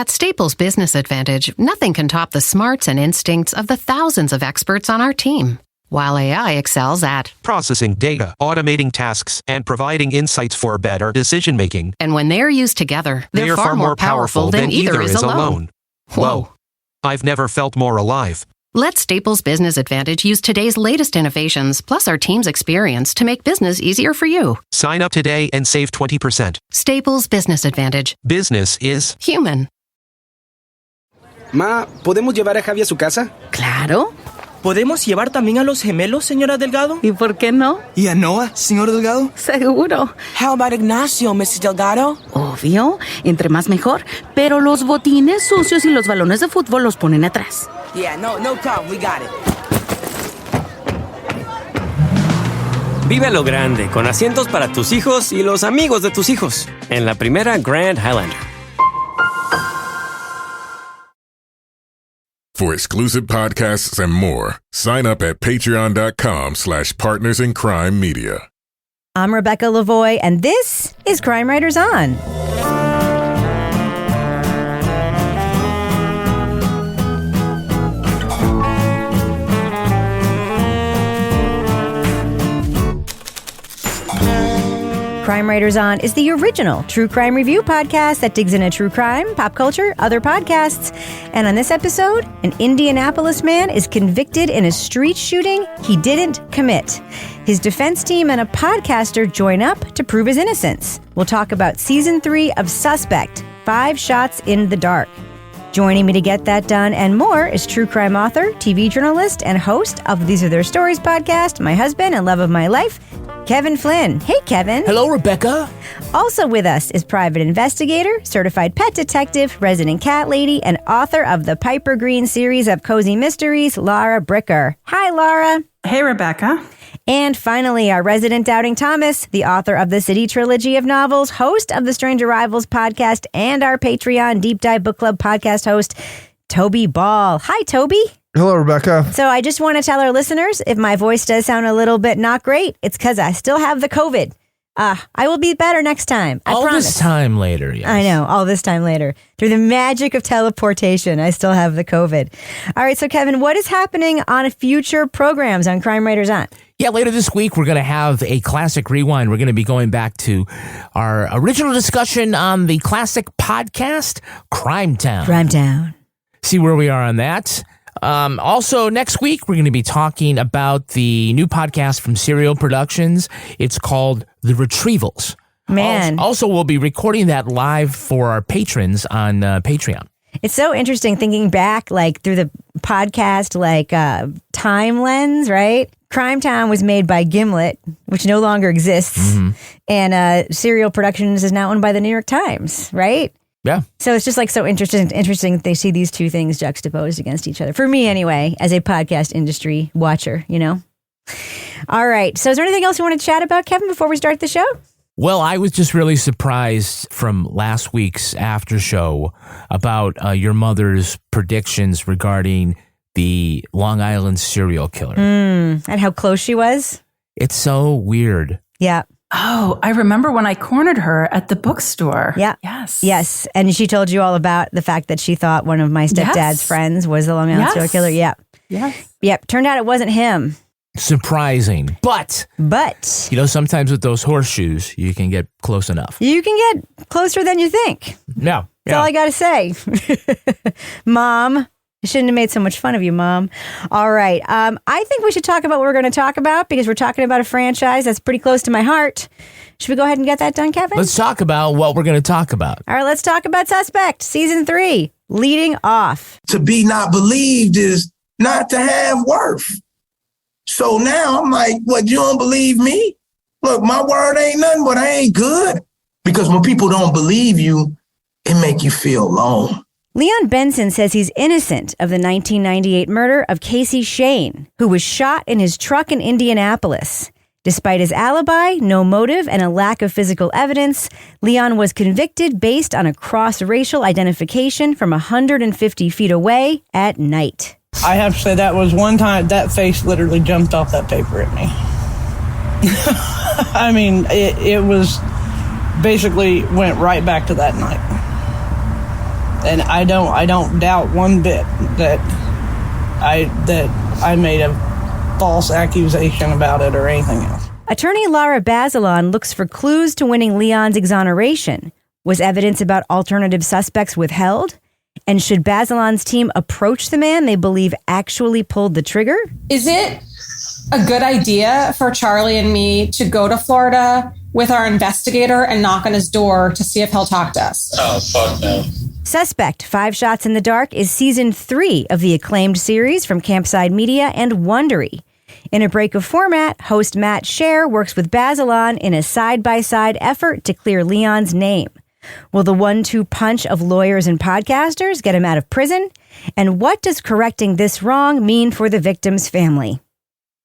At Staples Business Advantage, nothing can top the smarts and instincts of the thousands of experts on our team. While AI excels at processing data, automating tasks, and providing insights for better decision-making. And when they're used together, they're far more powerful than either is alone. Whoa. I've never felt more alive. Let Staples Business Advantage use today's latest innovations, plus our team's experience, to make business easier for you. Sign up today and save 20%. Staples Business Advantage. Business is human. Ma, ¿podemos llevar a Javi a su casa? Claro. ¿Podemos llevar también a los gemelos, señora Delgado? ¿Y por qué no? ¿Y a Noah, señor Delgado? Seguro. How about Ignacio, Mrs. Delgado? Obvio. Entre más mejor. Pero los botines sucios y los balones de fútbol los ponen atrás. Yeah, no problem. We got it. Vive a lo grande, con asientos para tus hijos y los amigos de tus hijos. En la primera Grand Highlander. For exclusive podcasts and more, sign up at patreon.com/partnersincrimemedia. I'm Rebecca Lavoie, and this is Crime Writers On. Crime Writers On is the original true crime review podcast that digs into true crime, pop culture, other podcasts. And on this episode, an Indianapolis man is convicted in a street shooting he didn't commit. His defense team and a podcaster join up to prove his innocence. We'll talk about Season 3 of Suspect, 5 Shots in the Dark. Joining me to get that done and more is true crime author, TV journalist, and host of These Are Their Stories podcast, my husband and love of my life, Kevin Flynn. Hey, Kevin. Hello, Rebecca. Also with us is private investigator, certified pet detective, resident cat lady, and author of the Piper Green series of cozy mysteries, Lara Bricker. Hi, Lara. Hey, Rebecca. And finally, our resident Doubting Thomas, the author of the City trilogy of novels, host of the Strange Arrivals podcast, and our Patreon Deep Dive Book Club podcast host, Toby Ball. Hi, Toby. Hello, Rebecca. So I just want to tell our listeners, if my voice does sound a little bit not great, it's because I still have the COVID. I will be better next time. I promise. All this time later, yes. I know, all this time later. Through the magic of teleportation, I still have the COVID. All right, so Kevin, what is happening on future programs on Crime Writers On? Yeah, later this week, we're going to have a classic rewind. We're going to be going back to our original discussion on the classic podcast, Crime Town. Crime Town. See where we are on that. Also, next week, we're going to be talking about the new podcast from Serial Productions. It's called The Retrievals. Man. Also, we'll be recording that live for our patrons on Patreon. It's so interesting thinking back, like, through the podcast, like, time lens, right? Crime Town was made by Gimlet, which no longer exists. Mm-hmm. And Serial Productions is now owned by the New York Times, right? Yeah. So it's just like so interesting they see these two things juxtaposed against each other. For me, anyway, as a podcast industry watcher, you know. All right. So is there anything else you want to chat about, Kevin, before we start the show? Well, I was just really surprised from last week's after show about your mother's predictions regarding the Long Island serial killer. And how close she was. It's so weird. Yeah. Oh, I remember when I cornered her at the bookstore. Yeah. Yes. And she told you all about the fact that she thought one of my stepdad's friends was the Long Island serial killer. Yeah. Yes. Yep. Turned out it wasn't him. Surprising. But, you know, sometimes with those horseshoes, you can get close enough. You can get closer than you think. Yeah. That's all I got to say. Mom. I shouldn't have made so much fun of you, Mom. All right. I think we should talk about what we're going to talk about because we're talking about a franchise that's pretty close to my heart. Should we go ahead and get that done, Kevin? Let's talk about what we're going to talk about. All right, let's talk about Suspect, Season 3, leading off. To be not believed is not to have worth. So now I'm like, what, you don't believe me? Look, my word ain't nothing, but I ain't good. Because when people don't believe you, it make you feel alone. Leon Benson says he's innocent of the 1998 murder of Kasey Schoen, who was shot in his truck in Indianapolis. Despite his alibi, no motive, and a lack of physical evidence, Leon was convicted based on a cross-racial identification from 150 feet away at night. I have to say that was one time that face literally jumped off that paper at me. I mean, it was basically went right back to that night. And I don't doubt one bit that I made a false accusation about it or anything else. Attorney Lara Bazelon looks for clues to winning Leon's exoneration. Was evidence about alternative suspects withheld? And should Bazelon's team approach the man they believe actually pulled the trigger? Is it a good idea for Charlie and me to go to Florida with our investigator and knock on his door to see if he'll talk to us? Oh, fuck no. Suspect, 5 Shots in the Dark is season 3 of the acclaimed series from Campside Media and Wondery. In a break of format, host Matt Shaer works with Bazelon in a side-by-side effort to clear Leon's name. Will the 1-2 punch of lawyers and podcasters get him out of prison? And what does correcting this wrong mean for the victim's family?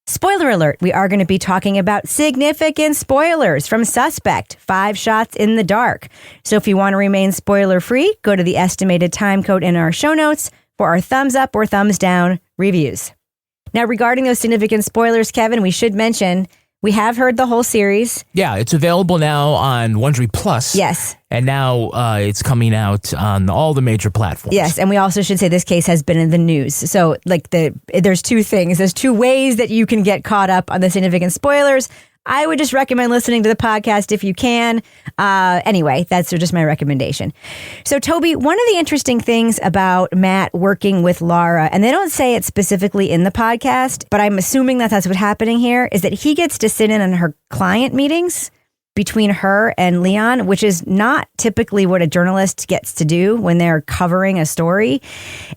Spoiler alert, we are going to be talking about significant spoilers from Suspect, 5 Shots in the Dark. So if you want to remain spoiler-free, go to the estimated time code in our show notes for our thumbs up or thumbs down reviews. Now, regarding those significant spoilers, Kevin, we should mention we have heard the whole series. Yeah, it's available now on Wondery Plus. Yes. And now it's coming out on all the major platforms. Yes, and we also should say this case has been in the news. So, there's 2 things. There's 2 ways that you can get caught up on the significant spoilers. I would just recommend listening to the podcast if you can. Anyway, that's just my recommendation. So, Toby, one of the interesting things about Matt working with Lara, and they don't say it specifically in the podcast, but I'm assuming that that's what's happening here, is that he gets to sit in on her client meetings between her and Leon, which is not typically what a journalist gets to do when they're covering a story.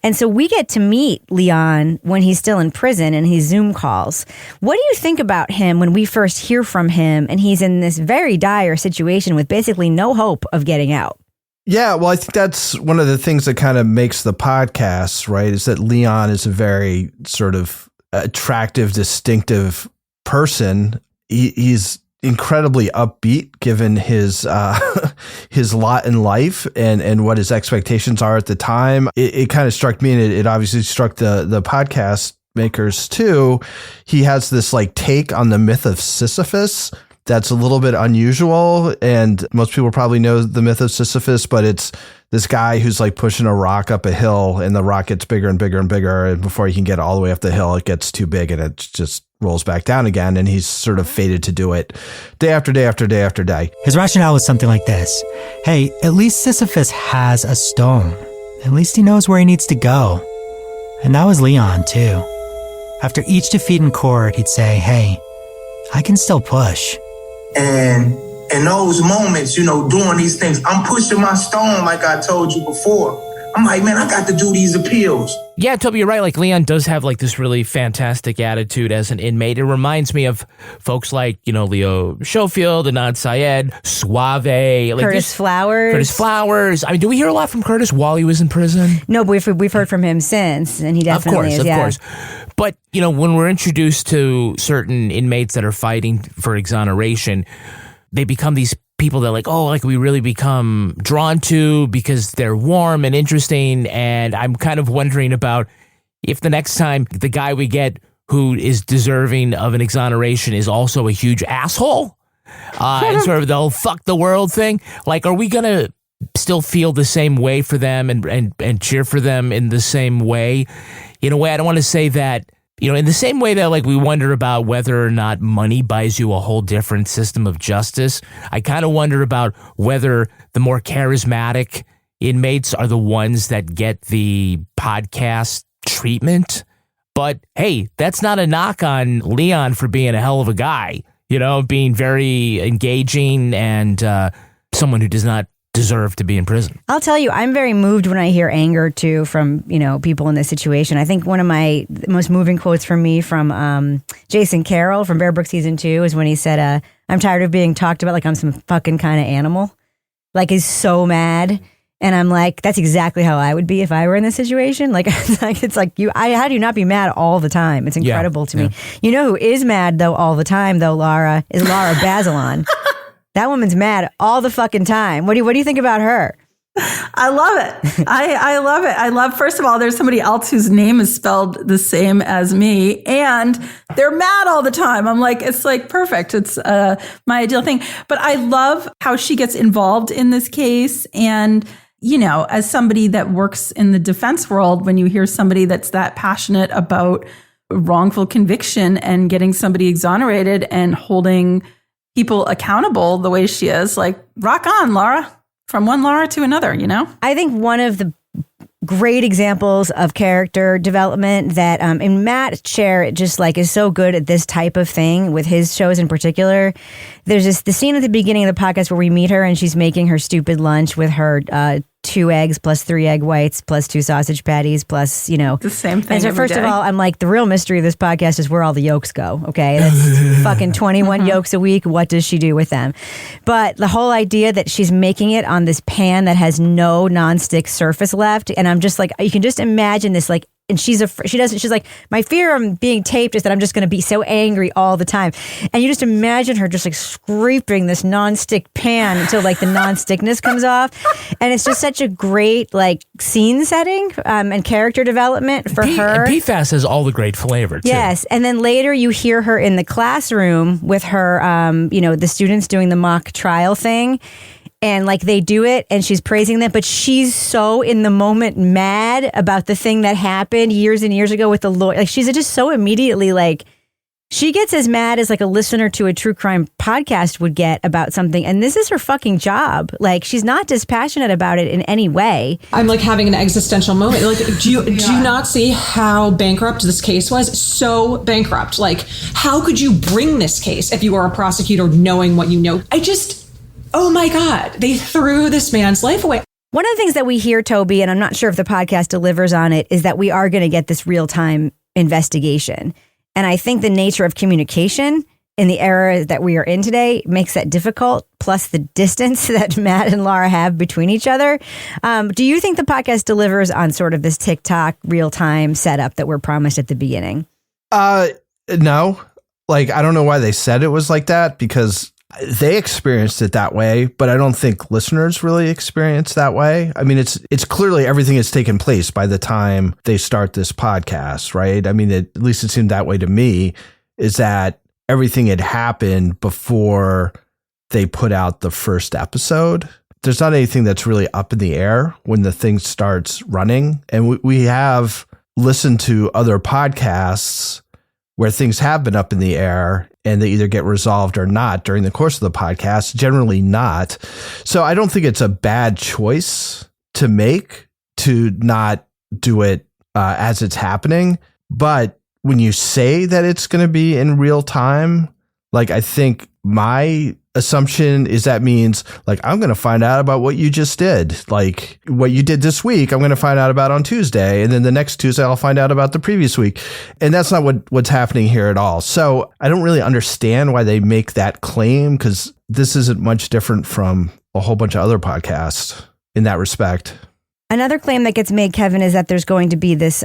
And so we get to meet Leon when he's still in prison and his Zoom calls. What do you think about him when we first hear from him and he's in this very dire situation with basically no hope of getting out? Yeah, well, I think that's one of the things that kind of makes the podcast, right, is that Leon is a very sort of attractive, distinctive person. He's incredibly upbeat given his lot in life and what his expectations are at the time. It kind of struck me, and it obviously struck the podcast makers too. He has this take on the myth of Sisyphus that's a little bit unusual, and most people probably know the myth of Sisyphus, but it's this guy who's pushing a rock up a hill, and the rock gets bigger and bigger and bigger, and before he can get all the way up the hill, it gets too big and it just rolls back down again, and he's sort of fated to do it day after day after day after day. His rationale was something like this. Hey, at least Sisyphus has a stone. At least he knows where he needs to go. And that was Leon, too. After each defeat in court, he'd say, hey, I can still push. And in those moments, doing these things, I'm pushing my stone like I told you before. I'm like, man, I got to do these appeals. Yeah, Toby, you're right. Leon does have this really fantastic attitude as an inmate. It reminds me of folks like, Leo Schofield, Anand Syed, Suave. Curtis Flowers. I mean, do we hear a lot from Curtis while he was in prison? No, but we've heard from him since, and he definitely is. Of course. But, when we're introduced to certain inmates that are fighting for exoneration, they become these people that we really become drawn to because they're warm and interesting. And I'm kind of wondering about if the next time the guy we get who is deserving of an exoneration is also a huge asshole and sort of the whole fuck the world thing. Are we going to still feel the same way for them and cheer for them in the same way? In a way, I don't want to say that, in the same way that we wonder about whether or not money buys you a whole different system of justice, I kind of wonder about whether the more charismatic inmates are the ones that get the podcast treatment. But hey, that's not a knock on Leon for being a hell of a guy, being very engaging and someone who does not deserve to be in prison. I'll tell you, I'm very moved when I hear anger too from people in this situation. I think one of my most moving quotes from me from Jason Carroll from Bear Brook season 2 is when he said, "I'm tired of being talked about like I'm some fucking kind of animal." He's so mad, and I'm like, that's exactly how I would be if I were in this situation. It's like you. How do you not be mad all the time? It's incredible to me. You know who is mad though all the time though, Lara, is Lara Bazelon. That woman's mad all the fucking time. What do you think about her? I love it. I love it. First of all, there's somebody else whose name is spelled the same as me, and they're mad all the time. I'm like, it's perfect. It's my ideal thing. But I love how she gets involved in this case, and as somebody that works in the defense world, when you hear somebody that's that passionate about wrongful conviction and getting somebody exonerated and holding people accountable the way she is, like, rock on, Lara, from one Lara to another, I think one of the great examples of character development that and Matt Shaer just like is so good at this type of thing with his shows in particular. There's the scene at the beginning of the podcast where we meet her and she's making her stupid lunch with her 2 eggs plus 3 egg whites plus 2 sausage patties plus, the same thing. And so first of all, I'm like, the real mystery of this podcast is where all the yolks go. Okay. That's fucking 21 yolks a week. What does she do with them? But the whole idea that she's making it on this pan that has no nonstick surface left. And I'm just like, you can just imagine this, like, and she's like, my fear of being taped is that I'm just going to be so angry all the time. And you just imagine her just like scraping this nonstick pan until like the nonstickness comes off. And it's just such a great like scene setting and character development for her. And PFAS has all the great flavor too. Yes. And then later you hear her in the classroom with her, the students doing the mock trial thing. And like they do it and she's praising them, but she's so in the moment mad about the thing that happened years and years ago with the lawyer. Like she's just so immediately like, she gets as mad as like a listener to a true crime podcast would get about something. And this is her fucking job. Like she's not dispassionate about it in any way. I'm like having an existential moment. Like, do you not see how bankrupt this case was? So bankrupt. Like, how could you bring this case if you were a prosecutor knowing what you know? Oh my God, they threw this man's life away. One of the things that we hear, Toby, and I'm not sure if the podcast delivers on it, is that we are going to get this real-time investigation. And I think the nature of communication in the era that we are in today makes that difficult, plus the distance that Matt and Lara have between each other. Do you think the podcast delivers on sort of this TikTok real-time setup that we're promised at the beginning? No. Like, I don't know why they said it was like that, because they experienced it that way, but I don't think listeners really experience that way. I mean, it's clearly everything has taken place by the time they start this podcast, right? I mean, at least it seemed that way to me, is that everything had happened before they put out the first episode. There's not anything that's really up in the air when the thing starts running. And we have listened to other podcasts where things have been up in the air and they either get resolved or not during the course of the podcast, generally not. So I don't think it's a bad choice to make to not do it as it's happening. But when you say that it's going to be in real time, like, I think my assumption is that means like, I'm going to find out about what you just did. Like what you did this week, I'm going to find out about on Tuesday. And then the next Tuesday, I'll find out about the previous week. And that's not what's happening here at all. So I don't really understand why they make that claim, because this isn't much different from a whole bunch of other podcasts in that respect. Another claim that gets made, Kevin, is that there's going to be this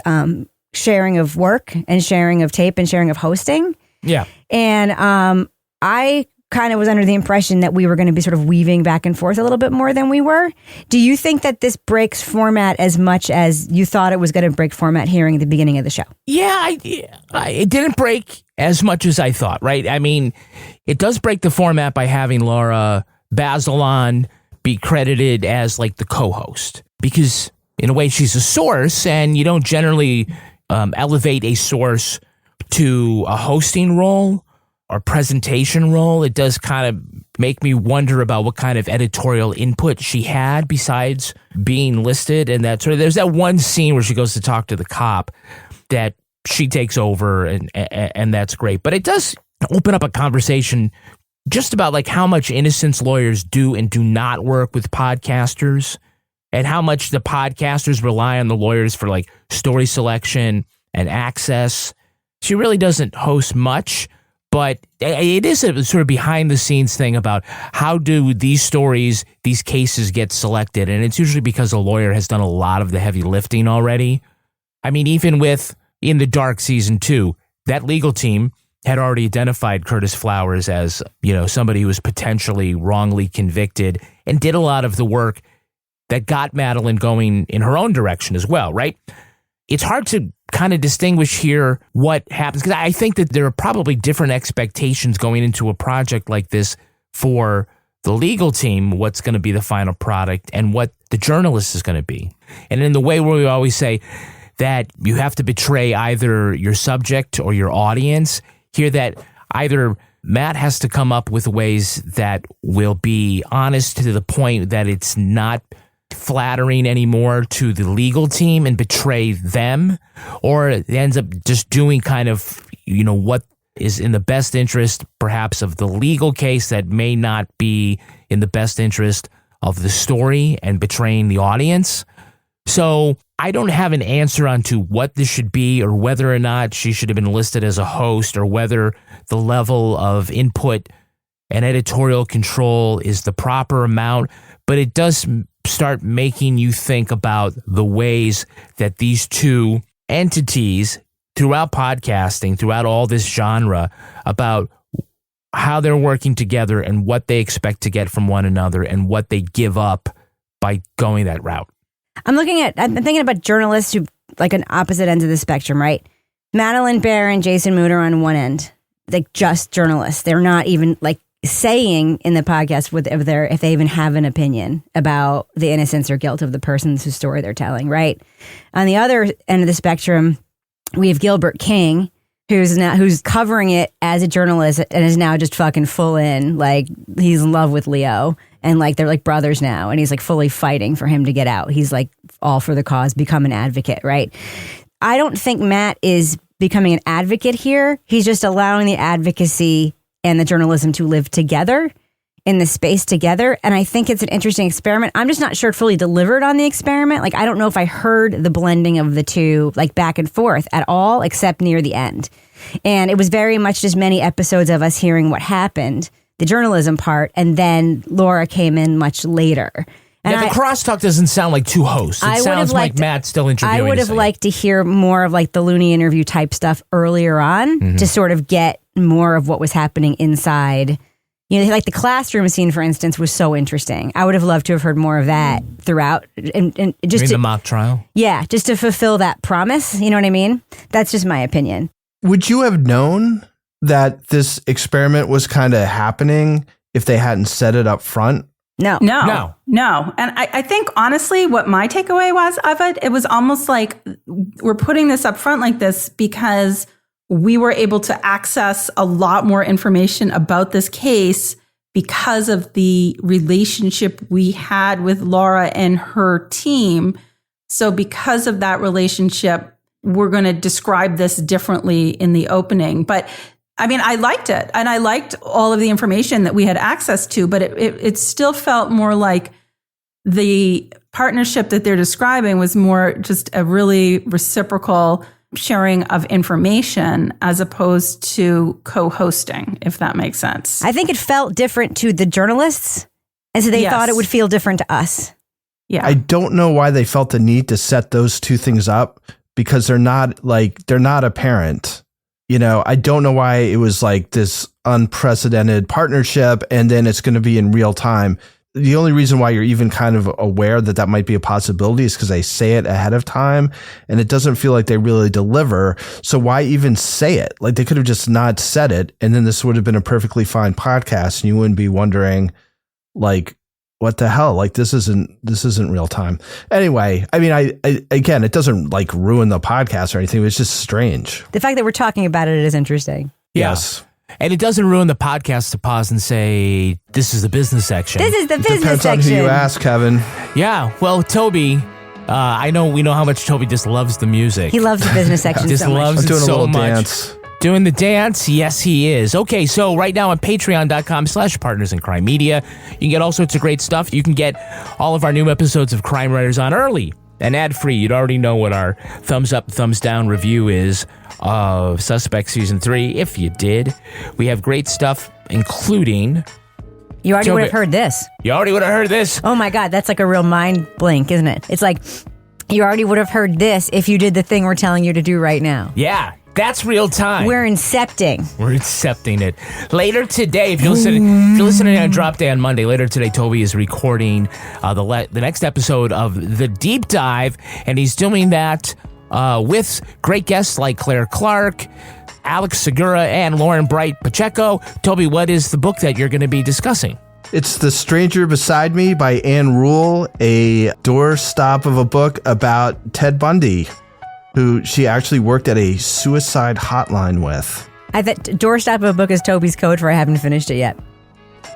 sharing of work and sharing of tape and sharing of hosting. Yeah. And I kind of was under the impression that we were going to be sort of weaving back and forth a little bit more than we were. Do you think that this breaks format as much as you thought it was going to break format hearing at the beginning of the show? Yeah, it didn't break as much as I thought, right? I mean, it does break the format by having Lara Bazelon be credited as like the co-host, because in a way she's a source, and you don't generally elevate a source to a hosting role or presentation role. It does kind of make me wonder about what kind of editorial input she had besides being listed. And that sort of, there's that one scene where she goes to talk to the cop that she takes over, and that's great. But it does open up a conversation just about like how much innocence lawyers do and do not work with podcasters, and how much the podcasters rely on the lawyers for like story selection and access. She really doesn't host much, but it is a sort of behind the scenes thing about how do these stories, these cases get selected. And it's usually because a lawyer has done a lot of the heavy lifting already. I mean, even with In the Dark season 2, that legal team had already identified Curtis Flowers as, somebody who was potentially wrongly convicted, and did a lot of the work that got Madeline going in her own direction as well, right? It's hard to kind of distinguish here what happens, because I think that there are probably different expectations going into a project like this for the legal team what's going to be the final product and what the journalist is going to be. And in the way where we always say that you have to betray either your subject or your audience, hear that either Matt has to come up with ways that will be honest to the point that it's not flattering anymore to the legal team and betray them, or it ends up just doing kind of, what is in the best interest perhaps of the legal case that may not be in the best interest of the story and betraying the audience. So I don't have an answer onto what this should be or whether or not she should have been listed as a host or whether the level of input and editorial control is the proper amount, but it does start making you think about the ways that these two entities throughout podcasting, throughout all this genre, about how they're working together and what they expect to get from one another and what they give up by going that route. I'm thinking about journalists who like on opposite ends of the spectrum, right? Madeline Baer and Jason Mood are on one end, like just journalists. They're not even like saying in the podcast if they even have an opinion about the innocence or guilt of the person whose story they're telling, right? On the other end of the spectrum, we have Gilbert King, who's covering it as a journalist and is now just fucking full in, like he's in love with Leo and like they're like brothers now, and he's like fully fighting for him to get out. He's like all for the cause, become an advocate, right? I don't think Matt is becoming an advocate here. He's just allowing the advocacy and the journalism to live together in the space together. And I think it's an interesting experiment. I'm just not sure it fully delivered on the experiment. Like, I don't know if I heard the blending of the two, like back and forth at all, except near the end. And it was very much just many episodes of us hearing what happened, the journalism part, and then Laura came in much later. And the crosstalk doesn't sound like two hosts. It sounds like Matt still interviewing. I would have liked to hear more of like the Looney interview type stuff earlier on to sort of get more of what was happening inside. Like the classroom scene, for instance, was so interesting. I would have loved to have heard more of that throughout. And just the mock trial? Yeah, just to fulfill that promise. You know what I mean? That's just my opinion. Would you have known that this experiment was kind of happening if they hadn't set it up front? No. And I think, honestly, what my takeaway was of it was almost like we're putting this up front like this because we were able to access a lot more information about this case because of the relationship we had with Laura and her team. So because of that relationship, we're going to describe this differently in the opening. But I mean, I liked it, and I liked all of the information that we had access to, but it still felt more like the partnership that they're describing was more just a really reciprocal sharing of information as opposed to co-hosting, if that makes sense. I think it felt different to the journalists, and so they thought it would feel different to us. Yeah. I don't know why they felt the need to set those two things up, because they're not apparent. I don't know why it was like this unprecedented partnership and then it's going to be in real time. The only reason why you're even kind of aware that might be a possibility is because they say it ahead of time and it doesn't feel like they really deliver. So why even say it? Like, they could have just not said it, and then this would have been a perfectly fine podcast and you wouldn't be wondering, like, what the hell? Like, this isn't real time. Anyway, I mean, I again, it doesn't like ruin the podcast or anything. It's just strange. The fact that we're talking about it is interesting. Yes. And it doesn't ruin the podcast to pause and say, this is the business section. This is the business Depends section. Depends on who you ask, Kevin. Yeah. Well, Toby, we know how much Toby just loves the music. He loves the business section just so much. loves I'm doing it a so little much. dance. Doing the dance? Yes, he is. Okay, so right now on patreon.com/Partners in Crime Media, you can get all sorts of great stuff. You can get all of our new episodes of Crime Writers on early and ad-free. You'd already know what our thumbs up, thumbs down review is of Suspect Season 3, if you did. We have great stuff, including... You already would have heard this. You already would have heard this. Oh my God, that's like a real mind blink, isn't it? It's like, you already would have heard this if you did the thing we're telling you to do right now. Yeah. That's real time. We're incepting. We're incepting it. Later today, if you're listening on Drop Day on Monday, later today, Toby is recording the next episode of The Deep Dive, and he's doing that with great guests like Claire Clark, Alex Segura, and Lauren Bright Pacheco. Toby, what is the book that you're going to be discussing? It's The Stranger Beside Me by Anne Rule, a doorstop of a book about Ted Bundy, who she actually worked at a suicide hotline with. I thought doorstop of a book is Toby's code for I haven't finished it yet.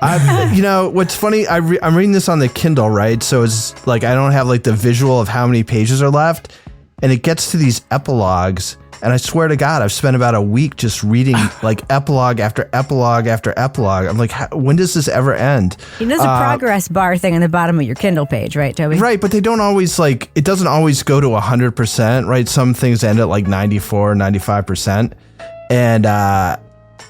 What's funny, I'm reading this on the Kindle, right? So it's like I don't have like the visual of how many pages are left. And it gets to these epilogues. And I swear to God, I've spent about a week just reading like epilogue after epilogue after epilogue. I'm like, when does this ever end? There's a progress bar thing on the bottom of your Kindle page, right, Toby? Right, but they don't always it doesn't always go to 100%, right? Some things end at like 94, 95%. And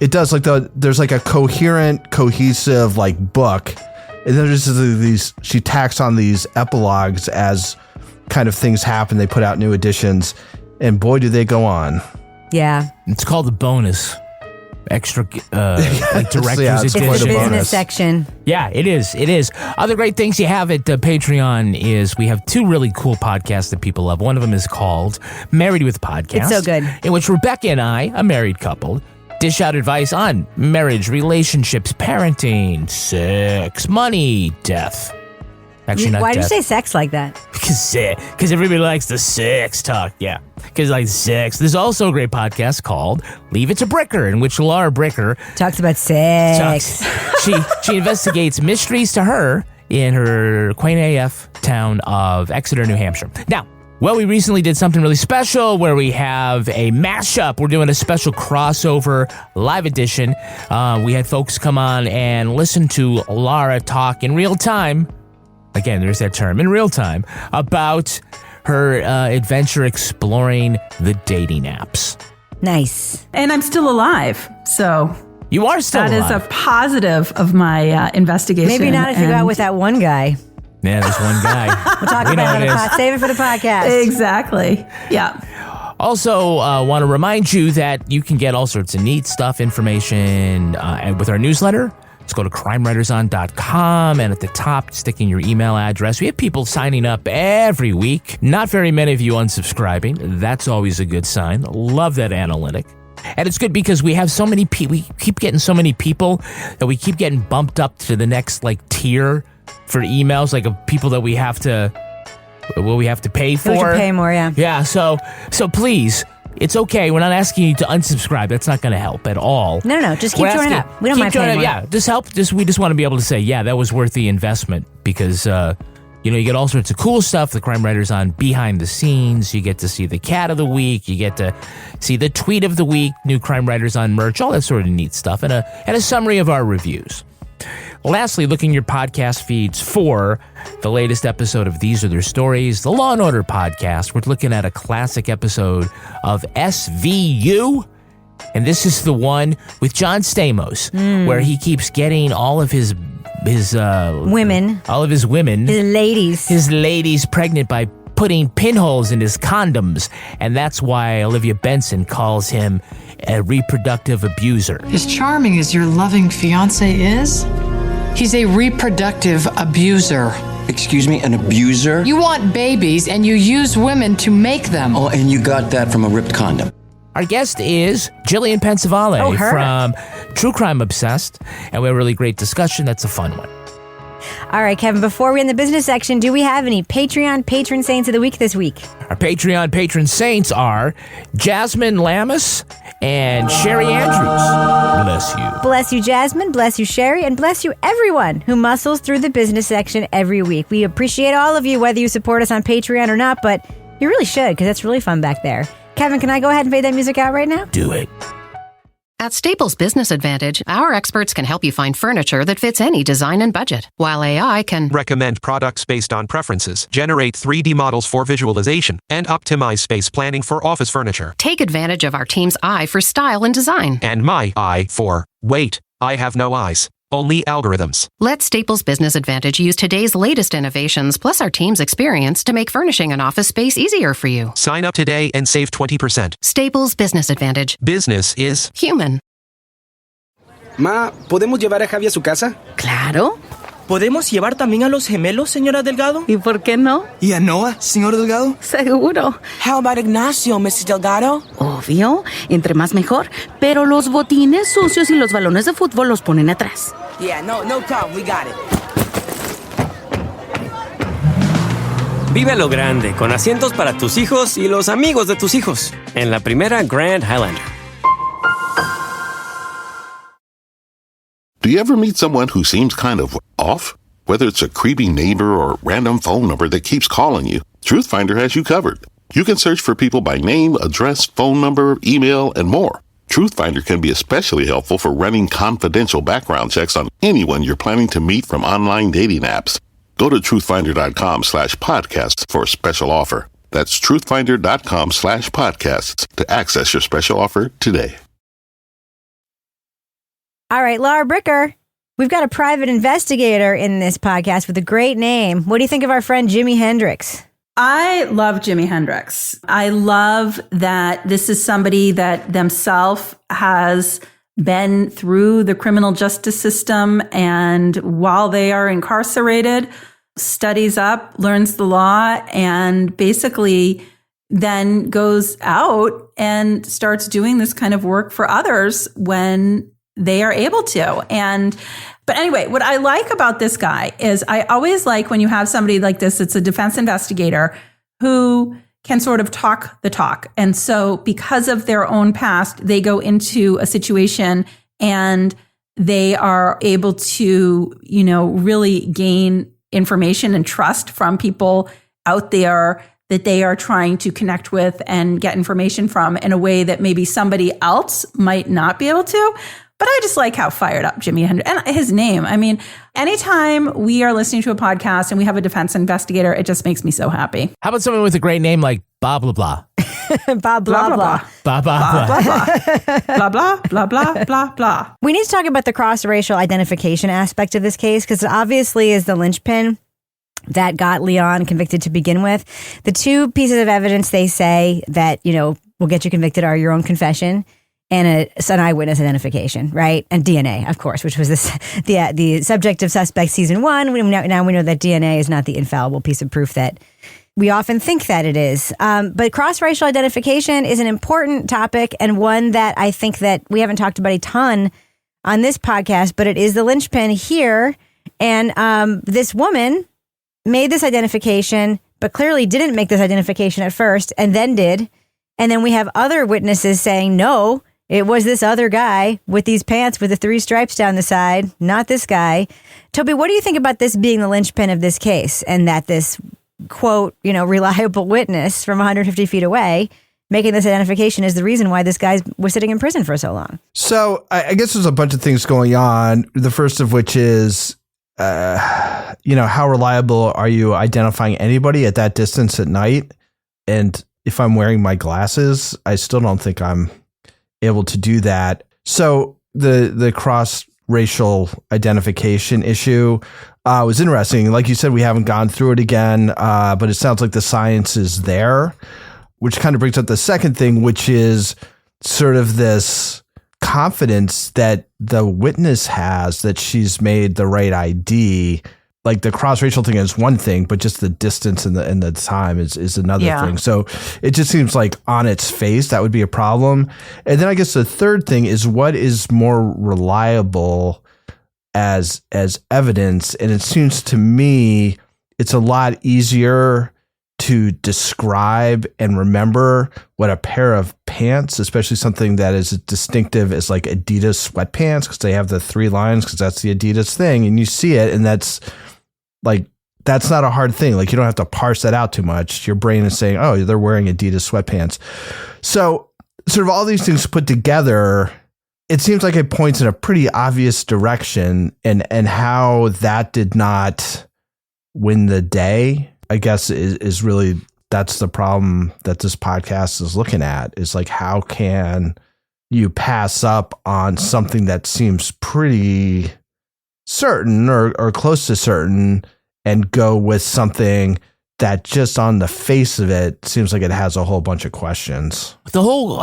it does there's like a cohesive like book. And then there's these, she tacks on these epilogues as kind of things happen. They put out new editions. And boy, do they go on. Yeah. It's called the bonus. Extra, like director's edition. It's the business section. Yeah, it is. It is. Other great things you have at Patreon is we have two really cool podcasts that people love. One of them is called Married with Podcast. It's so good. In which Rebecca and I, a married couple, dish out advice on marriage, relationships, parenting, sex, money, death. Actually, not Why death. do you say sex like that? Because everybody likes the sex talk. Yeah, because like sex. There's also a great podcast called Leave It to Bricker, in which Lara Bricker talks about sex. She investigates mysteries to her in her quaint AF town of Exeter, New Hampshire. Now, we recently did something really special where we have a mashup. We're doing a special crossover live edition. We had folks come on and listen to Lara talk in real time. Again, there's that term, in real time, about her adventure exploring the dating apps. Nice. And I'm still alive, so... You are still alive. That is a positive of my investigation. Maybe not if you got with that one guy. Yeah, there's one guy. We'll talk about it. Save it for the podcast. Exactly. Yeah. Also, want to remind you that you can get all sorts of neat stuff, information with our newsletter. Let's go to crimewriterson.com, and at the top, stick in your email address. We have people signing up every week. Not very many of you unsubscribing. That's always a good sign. Love that analytic. And it's good because we have so many people. We keep getting so many people that we keep getting bumped up to the next tier for emails, of people that we have to pay for. We have to pay more, yeah. Yeah. So please. It's okay. We're not asking you to unsubscribe. That's not going to help at all. No. Just keep joining up. We don't mind paying more. Yeah, just help. We just want to be able to say, yeah, that was worth the investment because, you get all sorts of cool stuff. The Crime Writers on behind the scenes. You get to see the cat of the week. You get to see the tweet of the week. New Crime Writers on merch. All that sort of neat stuff, and a summary of our reviews. Lastly, look in your podcast feeds for the latest episode of These Are Their Stories, the Law & Order podcast. We're looking at a classic episode of SVU, and this is the one with John Stamos, where he keeps getting all of his women. All of his women. His ladies pregnant by putting pinholes in his condoms, and that's why Olivia Benson calls him a reproductive abuser. As charming as your loving fiancé is, he's a reproductive abuser. Excuse me, an abuser? You want babies and you use women to make them. Oh, and you got that from a ripped condom. Our guest is Jillian Pensavalle from True Crime Obsessed, and we have a really great discussion. That's a fun one. All right, Kevin, before we end the business section, do we have any Patreon patron saints of the week this week? Our Patreon patron saints are Jasmine Lamas and Sherry Andrews. Bless you. Bless you, Jasmine. Bless you, Sherry. And bless you, everyone who muscles through the business section every week. We appreciate all of you, whether you support us on Patreon or not, but you really should, because it's really fun back there. Kevin, can I go ahead and fade that music out right now? Do it. At Staples Business Advantage, our experts can help you find furniture that fits any design and budget, while AI can recommend products based on preferences, generate 3D models for visualization, and optimize space planning for office furniture. Take advantage of our team's eye for style and design. And my eye for, wait, I have no eyes. Only algorithms. Let Staples Business Advantage use today's latest innovations plus our team's experience to make furnishing an office space easier for you. Sign up today and save 20%. Staples Business Advantage. Business is human. Ma, ¿podemos llevar a Javi a su casa? Claro. ¿Podemos llevar también a los gemelos, señora Delgado? ¿Y por qué no? ¿Y a Noah, señor Delgado? Seguro. How about Ignacio, Mrs. Delgado? Obvio. Entre más mejor. Pero los botines sucios y los balones de fútbol los ponen atrás. Yeah, no problem. We got it. Vive a lo grande, con asientos para tus hijos y los amigos de tus hijos. En la primera Grand Highlander. Do you ever meet someone who seems kind of off? Whether it's a creepy neighbor or random phone number that keeps calling you, Truthfinder has you covered. You can search for people by name, address, phone number, email, and more. Truthfinder can be especially helpful for running confidential background checks on anyone you're planning to meet from online dating apps. Go to truthfinder.com/podcasts for a special offer. That's truthfinder.com/podcasts to access your special offer today. All right, Laura Bricker, we've got a private investigator in this podcast with a great name. What do you think of our friend Jimi Hendrix? I love Jimi Hendrix. I love that this is somebody that themselves has been through the criminal justice system, and while they are incarcerated, studies up, learns the law, and basically then goes out and starts doing this kind of work for others when they are able to. But anyway, what I like about this guy is I always like when you have somebody like this, it's a defense investigator who can sort of talk the talk. And so because of their own past, they go into a situation and they are able to, really gain information and trust from people out there that they are trying to connect with and get information from in a way that maybe somebody else might not be able to. But I just like how fired up Jimi Hendrix and his name. I mean, anytime we are listening to a podcast and we have a defense investigator, it just makes me so happy. How about someone with a great name like blah, blah, blah? Blah, blah, blah. Blah, blah, blah. Blah, blah, blah, blah, blah, blah. We need to talk about the cross-racial identification aspect of this case, because it obviously is the linchpin that got Leon convicted to begin with. The two pieces of evidence they say that, will get you convicted are your own confession and an eyewitness identification, right? And DNA, of course, which was the subject of Suspect Season 1. Now we know that DNA is not the infallible piece of proof that we often think that it is. But cross-racial identification is an important topic and one that I think that we haven't talked about a ton on this podcast, but it is the linchpin here. And this woman made this identification, but clearly didn't make this identification at first and then did. And then we have other witnesses saying, no, it was this other guy with these pants with the 3 stripes down the side, not this guy. Toby, what do you think about this being the linchpin of this case and that this, quote, reliable witness from 150 feet away making this identification is the reason why this guy was sitting in prison for so long? So I guess there's a bunch of things going on. The first of which is, how reliable are you identifying anybody at that distance at night? And if I'm wearing my glasses, I still don't think I'm able to do that. So the cross-racial identification issue was interesting. Like you said, we haven't gone through it again, but it sounds like the science is there, which kind of brings up the second thing, which is sort of this confidence that the witness has that she's made the right ID. Like the cross-racial thing is one thing, but just the distance and the time is another thing. So it just seems like on its face, that would be a problem. And then I guess the third thing is what is more reliable as evidence. And it seems to me it's a lot easier to describe and remember what a pair of pants, especially something that is as distinctive as like Adidas sweatpants, because they have the 3 lines, because that's the Adidas thing. And you see it, and that's not a hard thing. Like you don't have to parse that out too much. Your brain is saying, oh, they're wearing Adidas sweatpants. So sort of all these things put together, it seems like it points in a pretty obvious direction, and how that did not win the day, I guess, is really, that's the problem that this podcast is looking at, is like, how can you pass up on something that seems pretty certain or close to certain and go with something that just on the face of it seems like it has a whole bunch of questions. The whole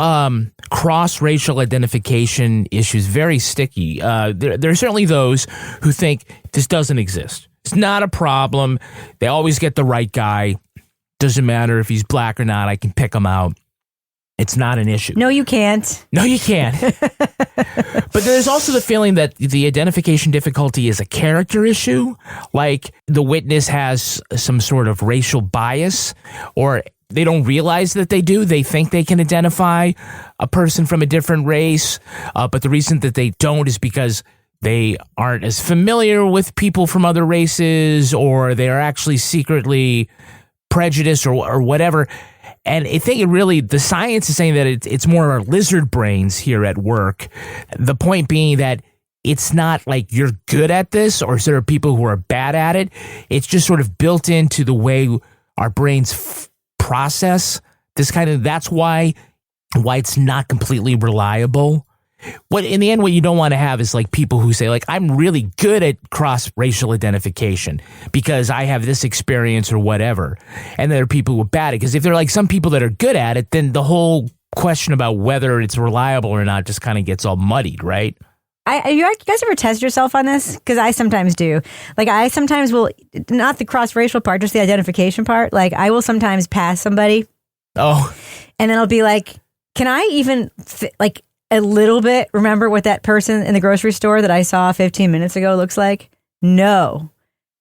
cross-racial identification issue is very sticky. There are certainly those who think this doesn't exist. It's not a problem. They always get the right guy. Doesn't matter if he's black or not. I can pick him out. It's not an issue. No, you can't. No, you can't. But there's also the feeling that the identification difficulty is a character issue, like the witness has some sort of racial bias, or they don't realize that they do. They think they can identify a person from a different race, but the reason that they don't is because they aren't as familiar with people from other races, or they are actually secretly prejudiced or whatever. And I think the science is saying that it's more our lizard brains here at work. The point being that it's not like you're good at this or there are people who are bad at it. It's just sort of built into the way our brains process this that's why it's not completely reliable. In the end, what you don't want to have is like people who say like, I'm really good at cross-racial identification because I have this experience or whatever. And there are people who are bad at it. Because if there are like some people that are good at it, then the whole question about whether it's reliable or not just kind of gets all muddied, right? You guys ever test yourself on this? Because I sometimes do. Like I sometimes will, not the cross-racial part, just the identification part. Like I will sometimes pass somebody. Oh. And then I'll be like, can I even a little bit remember what that person in the grocery store that I saw 15 minutes ago looks like? No,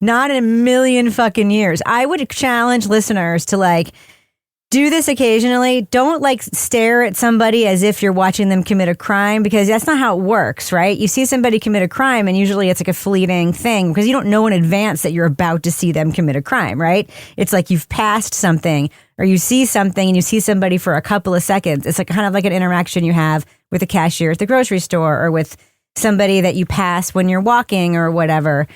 not in a million fucking years. I would challenge listeners to do this occasionally. Don't stare at somebody as if you're watching them commit a crime, because that's not how it works, right? You see somebody commit a crime and usually it's like a fleeting thing because you don't know in advance that you're about to see them commit a crime, right? It's like you've passed something or you see something and you see somebody for a couple of seconds. It's kind of like an interaction you have with a cashier at the grocery store or with somebody that you pass when you're walking or whatever.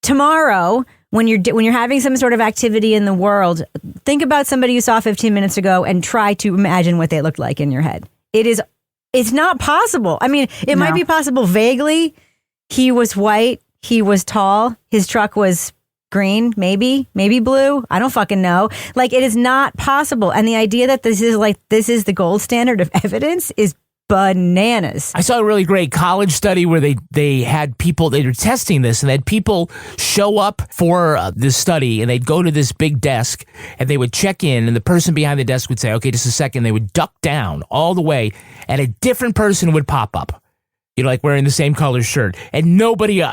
Tomorrow, when you're having some sort of activity in the world, think about somebody you saw 15 minutes ago and try to imagine what they looked like in your head. It's not possible. I mean, it might be possible vaguely. He was white. He was tall. His truck was green, maybe blue. I don't fucking know. It is not possible. And the idea that this is the gold standard of evidence is bananas. I saw a really great college study where they had people, they were testing this, and they had people show up for this study, and they'd go to this big desk, and they would check in, and the person behind the desk would say, okay, just a second. They would duck down all the way, and a different person would pop up, wearing the same color shirt, and nobody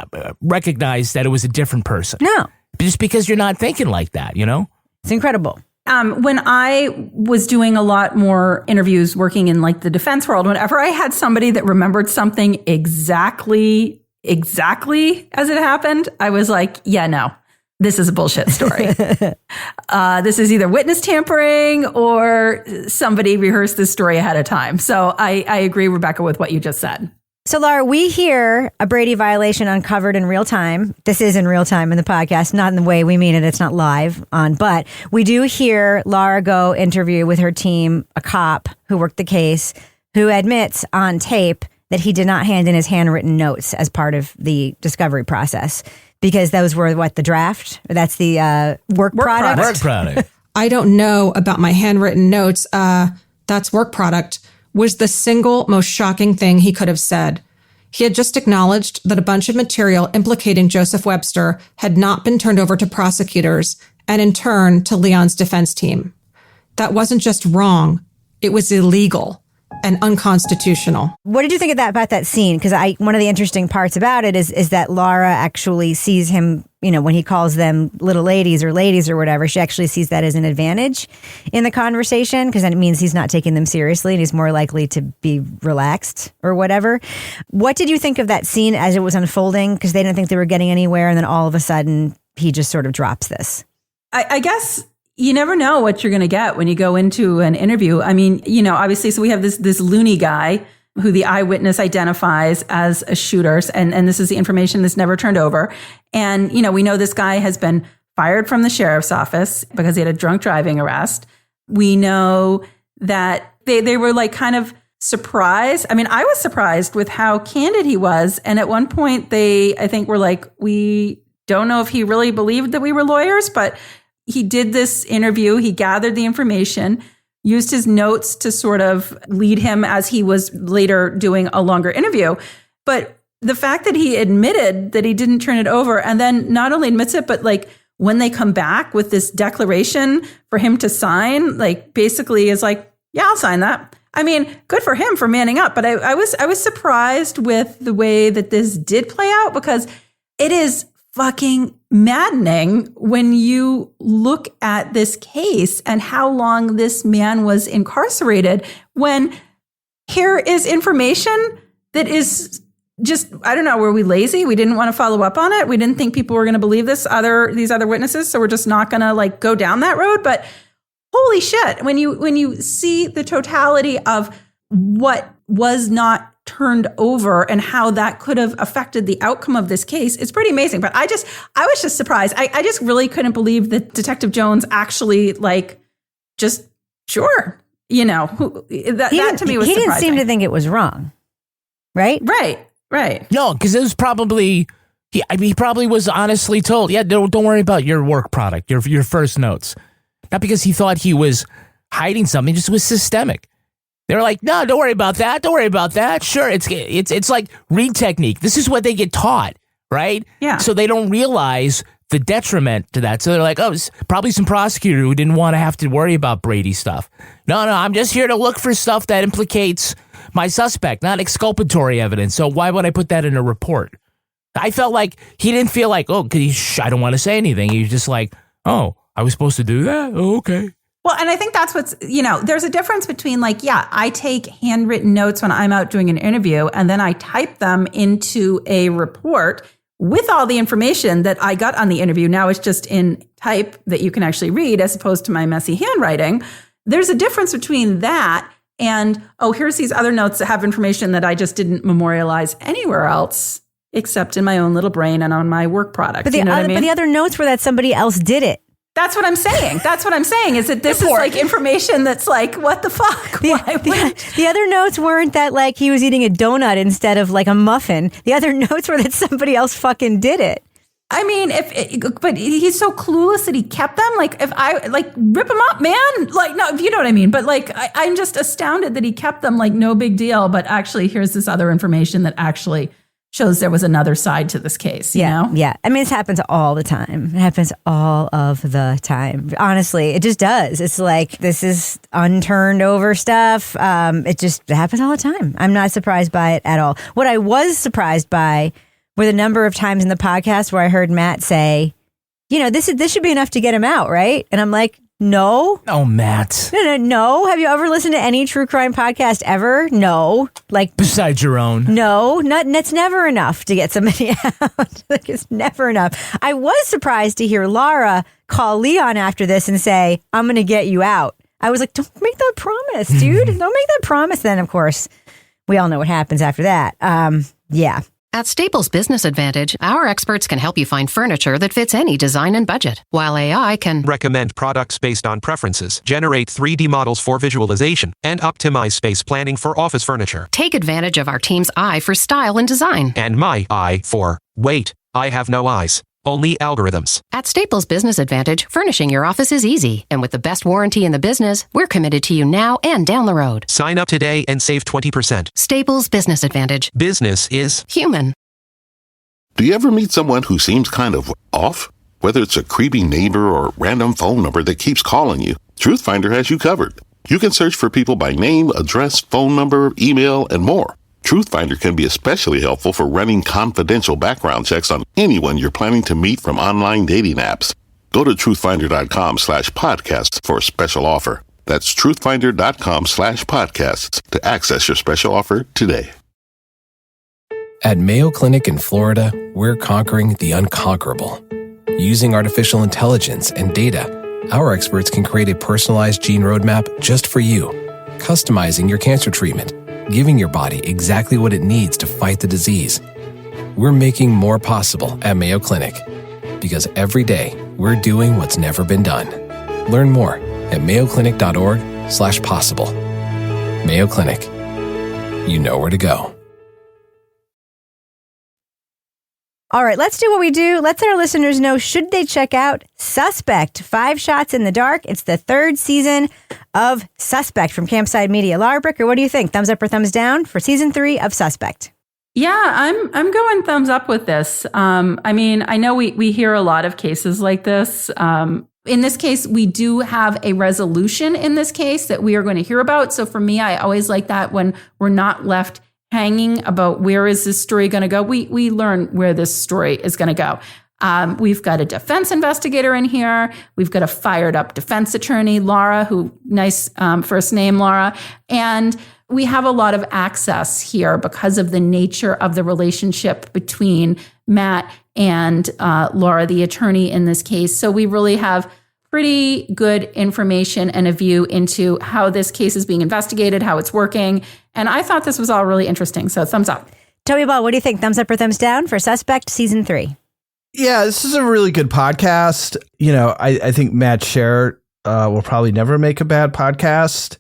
recognized that it was a different person. No. Just because you're not thinking like that, It's incredible. When I was doing a lot more interviews working in the defense world, whenever I had somebody that remembered something exactly as it happened, I was like, yeah, no, this is a bullshit story. This is either witness tampering or somebody rehearsed this story ahead of time. So I agree, Rebecca, with what you just said. So, Lara, we hear a Brady violation uncovered in real time. This is in real time in the podcast, not in the way we mean it. It's not live on, but we do hear Lara go interview with her team, a cop who worked the case, who admits on tape that he did not hand in his handwritten notes as part of the discovery process because those were the draft? That's the work product? Work product. I don't know about my handwritten notes. That's work product. Was the single most shocking thing he could have said. He had just acknowledged that a bunch of material implicating Joseph Webster had not been turned over to prosecutors and in turn to Leon's defense team. That wasn't just wrong, it was illegal and unconstitutional. What did you think about that scene? Because one of the interesting parts about it is that Lara actually sees him, when he calls them little ladies or whatever, she actually sees that as an advantage in the conversation because then it means he's not taking them seriously and he's more likely to be relaxed or whatever. What did you think of that scene as it was unfolding? Because they didn't think they were getting anywhere and then all of a sudden he just sort of drops this. I guess you never know what you're going to get when you go into an interview. I mean, obviously, so we have this loony guy who the eyewitness identifies as a shooter. And this is the information that's never turned over. And, we know this guy has been fired from the sheriff's office because he had a drunk driving arrest. We know that they were kind of surprised. I mean, I was surprised with how candid he was. And at one point I think were like, we don't know if he really believed that we were lawyers, but he did this interview. He gathered the information, used his notes to sort of lead him as he was later doing a longer interview. But the fact that he admitted that he didn't turn it over and then not only admits it, but when they come back with this declaration for him to sign, basically is yeah, I'll sign that. I mean, good for him for manning up. But I was surprised with the way that this did play out, because it is fucking maddening when you look at this case and how long this man was incarcerated, when here is information that is just, I don't know, were we lazy? We didn't want to follow up on it. We didn't think people were going to believe these other witnesses. So we're just not going to like go down that road. But holy shit, when you see the totality of what was not turned over and how that could have affected the outcome of this case, it's pretty amazing. But I was just surprised. I just really couldn't believe that Detective Jones actually just sure, that to me was surprising. He didn't seem to think it was wrong, right? Right. No, because it was probably, he probably was honestly told, don't worry about your work product, your first notes. Not because he thought he was hiding something, just was systemic. They were like, no, don't worry about that. Don't worry about that. Sure, it's like read technique. This is what they get taught, right? Yeah. So they don't realize the detriment to that. So they're like, it's probably some prosecutor who didn't want to have to worry about Brady stuff. No, I'm just here to look for stuff that implicates my suspect, not exculpatory evidence. So why would I put that in a report? I felt like he didn't feel like, I don't want to say anything. He was just like, I was supposed to do that? Oh, okay. Well, and I think that's what's, there's a difference between I take handwritten notes when I'm out doing an interview, and then I type them into a report with all the information that I got on the interview. Now it's just in type that you can actually read, as opposed to my messy handwriting. There's a difference between that and, here's these other notes that have information that I just didn't memorialize anywhere else except in my own little brain and on my work product. But the other notes were that somebody else did it. That's what I'm saying. Is that this is like information that's like, what the fuck? The other notes weren't that he was eating a donut instead of a muffin. The other notes were that somebody else fucking did it. I mean, but he's so clueless that he kept them. If I rip him up, man. No, if you know what I mean. But I'm just astounded that he kept them. No big deal. But actually, here's this other information that actually shows there was another side to this case, you know? Yeah. I mean, it happens all the time. It happens all of the time. Honestly, it just does. It's this is unturned over stuff. It just happens all the time. I'm not surprised by it at all. What I was surprised by were the number of times in the podcast where I heard Matt say, this should be enough to get him out, right? And I'm like, no. Oh, Matt. No. Have you ever listened to any true crime podcast ever? No. Besides your own? No. That's never enough to get somebody out. It's never enough. I was surprised to hear Lara call Leon after this and say, I'm going to get you out. I was like, don't make that promise, dude. Don't make that promise. Then, of course, we all know what happens after that. Yeah. At Staples Business Advantage, our experts can help you find furniture that fits any design and budget, while AI can recommend products based on preferences, generate 3D models for visualization, and optimize space planning for office furniture. Take advantage of our team's eye for style and design. And my eye for, wait, I have no eyes. Only algorithms. At Staples Business Advantage, furnishing your office is easy. And with the best warranty in the business, we're committed to you now and down the road. Sign up today and save 20%. Staples Business Advantage. Business is human. Do you ever meet someone who seems kind of off? Whether it's a creepy neighbor or random phone number that keeps calling you, Truthfinder has you covered. You can search for people by name, address, phone number, email, and more. Truthfinder can be especially helpful for running confidential background checks on anyone you're planning to meet from online dating apps. Go to truthfinder.com/podcasts for a special offer. That's truthfinder.com/podcasts to access your special offer today. At Mayo Clinic in Florida, we're conquering the unconquerable. Using artificial intelligence and data, our experts can create a personalized gene roadmap just for you, customizing your cancer treatment, giving your body exactly what it needs to fight the disease. We're making more possible at Mayo Clinic, because every day we're doing what's never been done. Learn more at mayoclinic.org/possible. Mayo Clinic. You know where to go. All right, let's do what we do. Let's let our listeners know, should they check out Suspect, 5 Shots in the Dark. It's the 3rd season of Suspect from Campside Media. Lara Bricker, what do you think? Thumbs up or thumbs down for season 3 of Suspect? Yeah, I'm going thumbs up with this. I mean, I know we hear a lot of cases like this. In this case, we do have a resolution in this case that we are going to hear about. So for me, I always like that when we're not left hanging about where is this story going to go. We learn where this story is going to go. We've got a defense investigator in here. We've got a fired up defense attorney, Lara, who nice first name, Lara. And we have a lot of access here because of the nature of the relationship between Matt and Lara, the attorney in this case. So we really have pretty good information and a view into how this case is being investigated, how it's working. And I thought this was all really interesting. So thumbs up. Toby Ball, what do you think? Thumbs up or thumbs down for Suspect Season 3? Yeah, this is a really good podcast. You know, I think Matt Shaer will probably never make a bad podcast.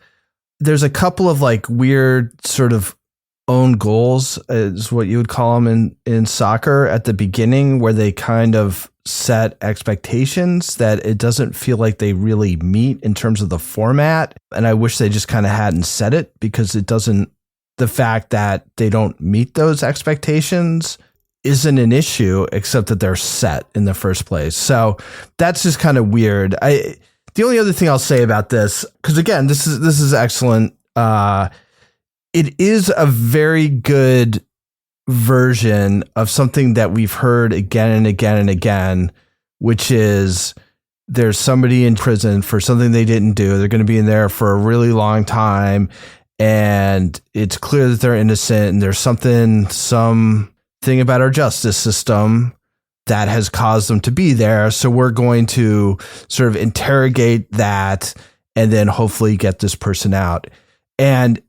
There's a couple of like weird sort of own goals, is what you would call them in soccer at the beginning, where they kind of set expectations that it doesn't feel like they really meet in terms of the format. And I wish they just kind of hadn't said it, because it doesn't, the fact that they don't meet those expectations isn't an issue, except that they're set in the first place. So that's just kind of weird. The only other thing I'll say about this, because again, this is excellent. It is a very good version of something that we've heard again and again and again, which is there's somebody in prison for something they didn't do. They're going to be in there for a really long time, and it's clear that they're innocent, and there's something about our justice system that has caused them to be there. So we're going to sort of interrogate that and then hopefully get this person out. And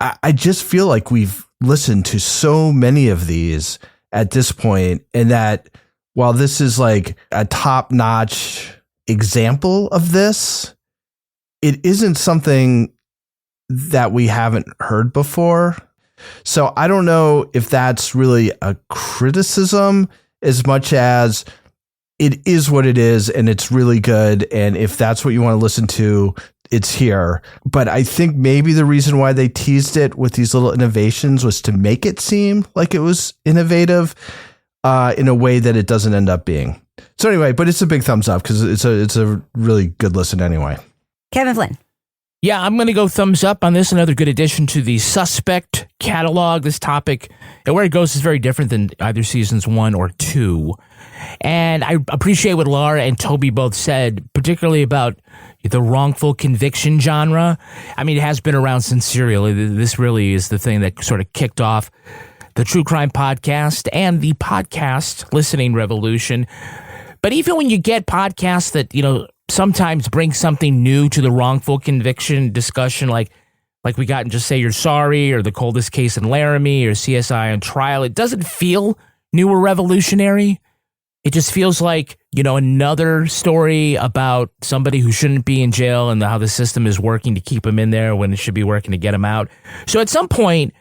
I just feel like we've listened to so many of these at this point, and that while this is like a top-notch example of this, it isn't something that we haven't heard before. So I don't know if that's really a criticism as much as it is what it is, and it's really good. And if that's what you want to listen to, it's here. But I think maybe the reason why they teased it with these little innovations was to make it seem like it was innovative in a way that it doesn't end up being. So anyway, but it's a big thumbs up because it's a really good listen anyway. Kevin Flynn. Yeah, I'm going to go thumbs up on this. Another good addition to the Suspect catalog. This topic and where it goes is very different than either seasons 1 or 2. And I appreciate what Lara and Toby both said, particularly about the wrongful conviction genre. I mean, it has been around since Serial. This really is the thing that sort of kicked off the true crime podcast and the podcast listening revolution. But even when you get podcasts that, sometimes bring something new to the wrongful conviction discussion, like we got in Just Say You're Sorry, or The Coldest Case in Laramie, or CSI on Trial, it doesn't feel new or revolutionary. It just feels like, another story about somebody who shouldn't be in jail and how the system is working to keep them in there when it should be working to get them out. So at some point,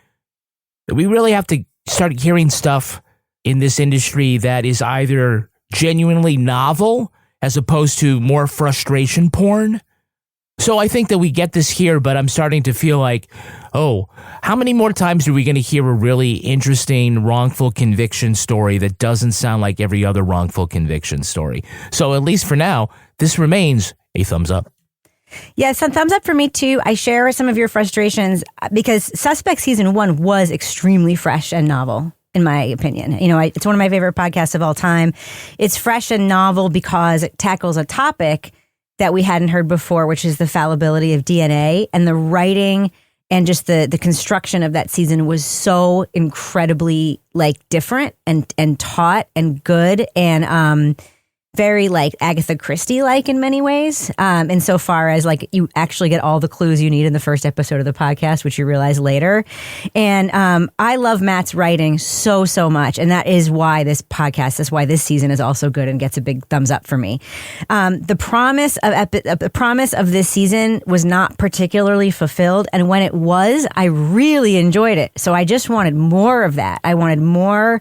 we really have to start hearing stuff in this industry that is either genuinely novel as opposed to more frustration porn. So I think that we get this here, but I'm starting to feel like, how many more times are we going to hear a really interesting wrongful conviction story that doesn't sound like every other wrongful conviction story? So at least for now, this remains a thumbs up. Yeah, some thumbs up for me too. I share some of your frustrations because Suspect Season 1 was extremely fresh and novel, in my opinion. It's one of my favorite podcasts of all time. It's fresh and novel because it tackles a topic that we hadn't heard before, which is the fallibility of DNA, and the writing and just the construction of that season was so incredibly different and taut and good and very Agatha Christie-like in many ways. Insofar as you actually get all the clues you need in the first episode of the podcast, which you realize later. And I love Matt's writing so much. And that is why this podcast, that's why this season is also good and gets a big thumbs up for me. The promise of this season was not particularly fulfilled. And when it was, I really enjoyed it. So I just wanted more of that. I wanted more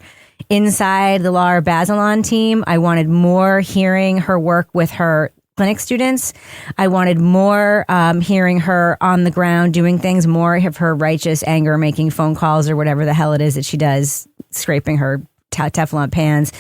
inside the Lara Bazelon team. I wanted more hearing her work with her clinic students. I wanted more hearing her on the ground doing things, more of her righteous anger, making phone calls or whatever the hell it is that she does, scraping her Teflon pans.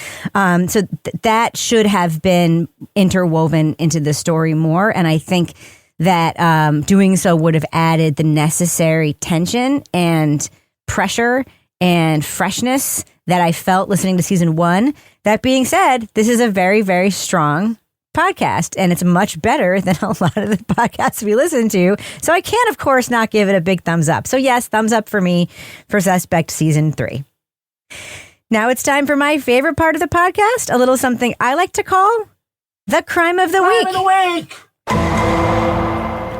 So that should have been interwoven into the story more. And I think that doing so would have added the necessary tension and pressure and freshness that I felt listening to season 1. That being said, this is a very, very strong podcast, and it's much better than a lot of the podcasts we listen to. So I can't, of course, not give it a big thumbs up. So yes, thumbs up for me for Suspect season 3. Now it's time for my favorite part of the podcast, a little something I like to call the crime of the week.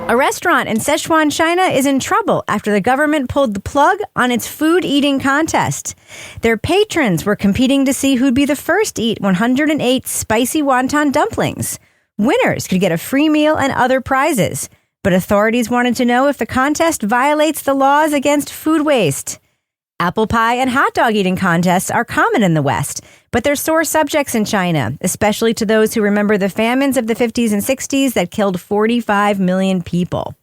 A restaurant in Sichuan, China is in trouble after the government pulled the plug on its food eating contest. Their patrons were competing to see who'd be the first to eat 108 spicy wonton dumplings. Winners could get a free meal and other prizes, but authorities wanted to know if the contest violates the laws against food waste. Apple pie and hot dog eating contests are common in the West, but they're sore subjects in China, especially to those who remember the famines of the 50s and 60s that killed 45 million people.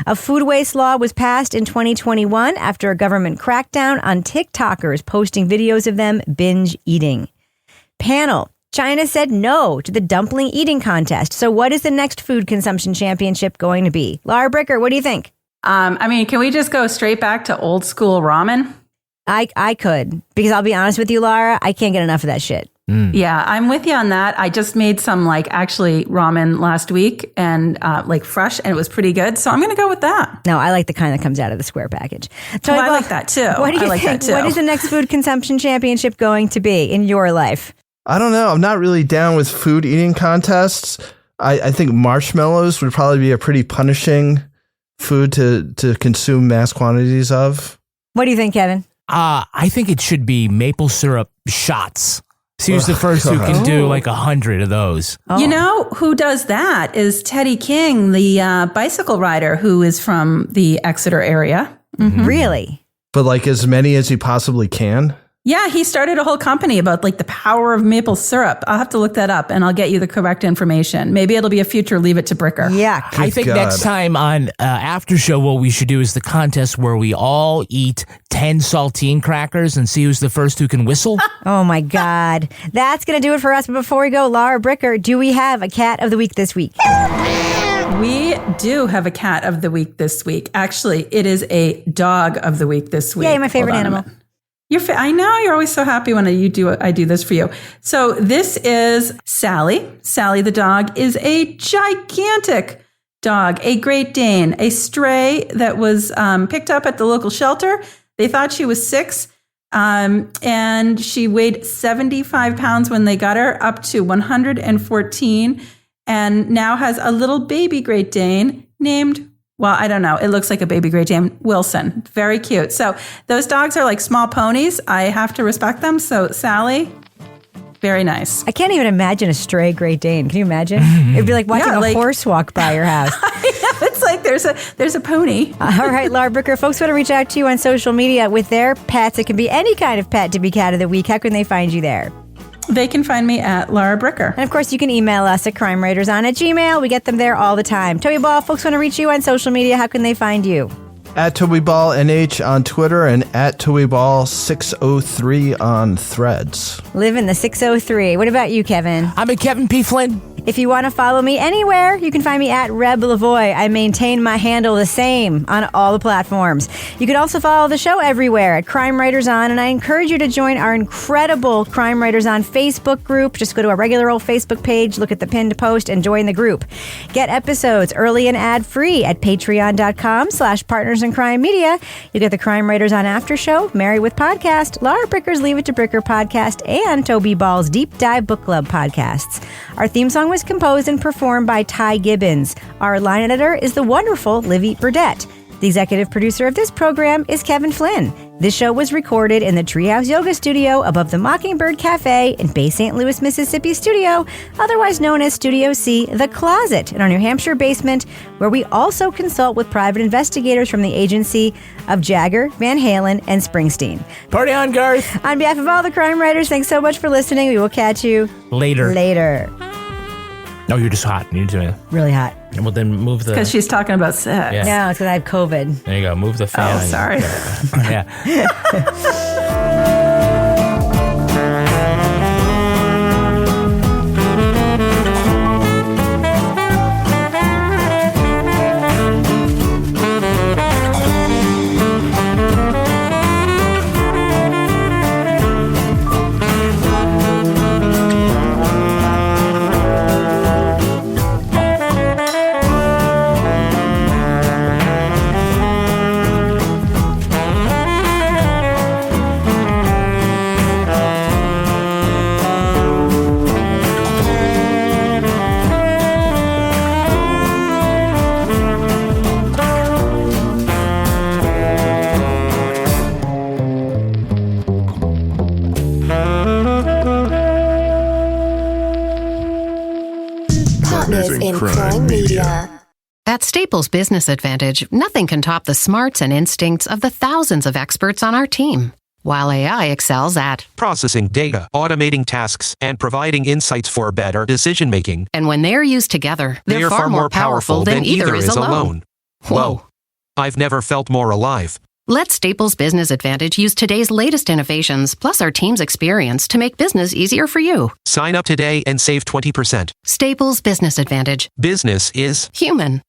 A food waste law was passed in 2021 after a government crackdown on TikTokers posting videos of them binge eating. Panel: China said no to the dumpling eating contest. So what is the next food consumption championship going to be? Lara Bricker, what do you think? Can we just go straight back to old school ramen? I could, because I'll be honest with you, Lara, I can't get enough of that shit. Yeah, I'm with you on that. I just made some actually ramen last week and fresh, and it was pretty good. So I'm going to go with that. No, I like the kind that comes out of the square package. So I like that too. What do you think? What is the next food consumption championship going to be in your life? I don't know. I'm not really down with food eating contests. I think marshmallows would probably be a pretty punishing food to consume mass quantities of. What do you think, Kevin? I think it should be maple syrup shots. See who's the first who can do 100 of those. Oh. You know who does that is Teddy King, the bicycle rider who is from the Exeter area. Mm-hmm. Really? But as many as he possibly can? Yeah, he started a whole company about the power of maple syrup. I'll have to look that up and I'll get you the correct information. Maybe it'll be a future Leave It to Bricker. Yeah. I think next time on After Show, what we should do is the contest where we all eat 10 saltine crackers and see who's the first who can whistle. Oh my God. That's going to do it for us. But before we go, Lara Bricker, do we have a cat of the week this week? We do have a cat of the week this week. Actually, it is a dog of the week this week. Yay, my favorite animal. I know you're always so happy when I do this for you. So this is Sally. Sally the dog is a gigantic dog, a Great Dane, a stray that was picked up at the local shelter. They thought she was 6, and she weighed 75 pounds when they got her, up to 114, and now has a little baby Great Dane named, well, I don't know. It looks like a baby Great Dane, Wilson. Very cute. So those dogs are like small ponies. I have to respect them. So Sally, very nice. I can't even imagine a stray Great Dane. Can you imagine? It'd be like watching a horse walk by your house. I know. It's like there's a pony. All right, Lara Bricker, folks want to reach out to you on social media with their pets. It can be any kind of pet to be cat of the week. How can they find you there? They can find me at Lara Bricker. And of course, you can email us at crimewriterson@gmail.com. We get them there all the time. Toby Ball, folks want to reach you on social media. How can they find you? At Toby Ball NH on Twitter and at Toby Ball 603 on Threads. Live in the 603. What about you, Kevin? I'm at Kevin P. Flynn. If you want to follow me anywhere, you can find me at Reb Lavoie. I maintain my handle the same on all the platforms. You can also follow the show everywhere at Crime Writers On, and I encourage you to join our incredible Crime Writers On Facebook group. Just go to our regular old Facebook page, look at the pinned post, and join the group. Get episodes early and ad-free at patreon.com/Partners in Crime Media. You'll get the Crime Writers On After Show, Married with Podcast, Lara Bricker's Leave It to Bricker podcast, and Toby Ball's Deep Dive Book Club podcasts. Our theme song was composed and performed by Ty Gibbons. Our line editor is the wonderful Livy Burdett. The executive producer of this program is Kevin Flynn. This show was recorded in the Treehouse Yoga Studio above the Mockingbird Cafe in Bay St. Louis, Mississippi studio, otherwise known as Studio C, The Closet, in our New Hampshire basement, where we also consult with private investigators from the agency of Jagger, Van Halen, and Springsteen. Party on, Garth. On behalf of all the crime writers, thanks so much for listening. We will catch you later. No, you're just hot. You're doing really hot. Well, then move the... Because she's talking about sex. Yeah. No, it's because I have COVID. There you go. Move the fan. Oh, sorry. Yeah. At Staples Business Advantage, nothing can top the smarts and instincts of the thousands of experts on our team. While AI excels at processing data, automating tasks, and providing insights for better decision-making. And when they're used together, they're far more powerful than either is alone. Whoa. I've never felt more alive. Let Staples Business Advantage use today's latest innovations, plus our team's experience to make business easier for you. Sign up today and save 20%. Staples Business Advantage. Business is human.